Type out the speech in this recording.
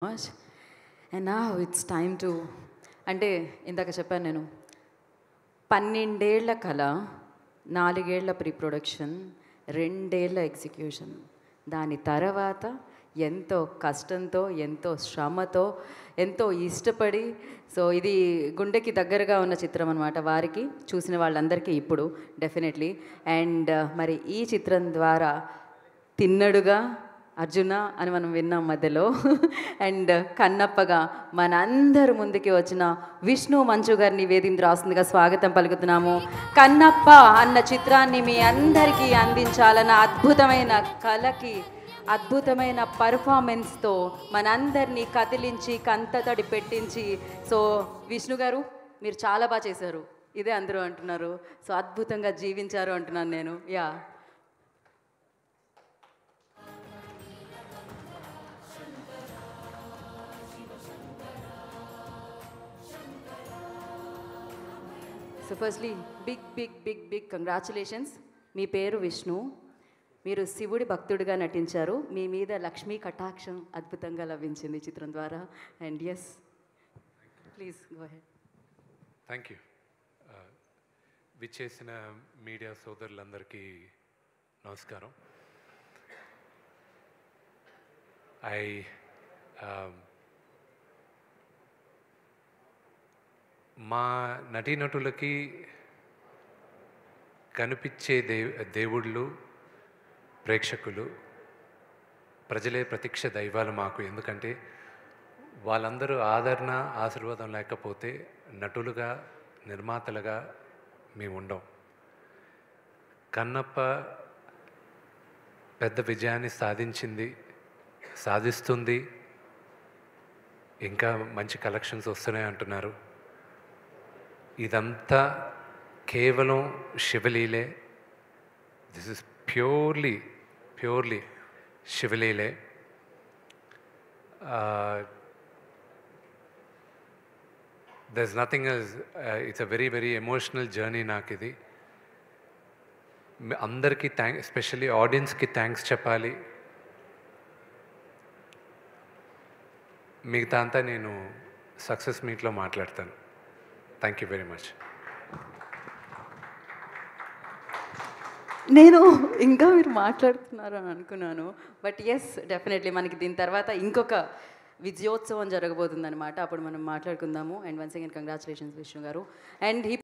Much. And now it's time to అంటే ఇందాక చెప్పాను నేను 12 ఏళ్ల కళ, 4 ఏళ్ల ప్రీ ప్రొడక్షన్, 2 ఏళ్ల ఎగ్జిక్యూషన్. దాని తర్వాత ఎంతో కష్టంతో, ఎంతో శ్రమతో, ఎంతో ఇష్టపడి, సో ఇది గుండెకి దగ్గరగా ఉన్న చిత్రం అనమాట వారికి, చూసిన వాళ్ళందరికీ ఇప్పుడు డెఫినెట్లీ. అండ్ మరి ఈ చిత్రం ద్వారా తిన్నడుగా అర్జున అని మనం విన్నాం మధ్యలో. అండ్ కన్నప్పగా మనందరి ముందుకి వచ్చిన విష్ణు మంచు గారిని వేదిక రాస్తుందిగా స్వాగతం పలుకుతున్నాము. కన్నప్ప అన్న చిత్రాన్ని మీ అందరికీ అందించాలన్న అద్భుతమైన కళకి, అద్భుతమైన పర్ఫార్మెన్స్తో మనందరినీ కదిలించి కంటతడి పెట్టించి, సో విష్ణు గారు మీరు చాలా బాగా చేశారు, ఇదే అందరూ అంటున్నారు. సో అద్భుతంగా జీవించారు అంటున్నాను నేను. Yeah, so firstly big big big big congratulations. మీ పేరు విష్ణు, మీరు శివుడి భక్తుడిగా నటించారు. మీ మీద లక్ష్మీ కటాక్షం అద్భుతంగా లభించింది చిత్రం ద్వారా. And yes, please go ahead. Thank you. విచ్చేసిన మీడియా సోదరులందరికీ నమస్కారం. మా నటీనటులకి కనిపించే దేవుళ్ళు ప్రేక్షకులు, ప్రజలే ప్రత్యక్ష దైవాలు మాకు. ఎందుకంటే వాళ్ళందరూ ఆదరణ ఆశీర్వాదం లేకపోతే నటులుగా, నిర్మాతలుగా మేము ఉండం. కన్నప్ప పెద్ద విజయాన్ని సాధిస్తుంది. ఇంకా మంచి కలెక్షన్స్ వస్తున్నాయి అంటున్నారు. ఇదంతా కేవలం శివలీలే. దిస్ ఇస్ ప్యూర్లీ శివలీలే. There is nothing else. It's a very emotional journey నాకు ఇది. అందరికీ ఎస్పెషల్లీ ఆడియన్స్కి థ్యాంక్స్ చెప్పాలి. మిగతా అంతా నేను సక్సెస్ మీట్లో మాట్లాడతాను. Thank you very much. నేను ఇంకా మీరు మాట్లాడుతున్నారు అని అనుకున్నాను, బట్ ఎస్ డెఫినెట్లీ మనకి దీని తర్వాత ఇంకొక విజయోత్సవం జరగబోతుంది అనమాట. అప్పుడు మనం మాట్లాడుకుందాము. And once again congratulations Vishnu గారు. అండ్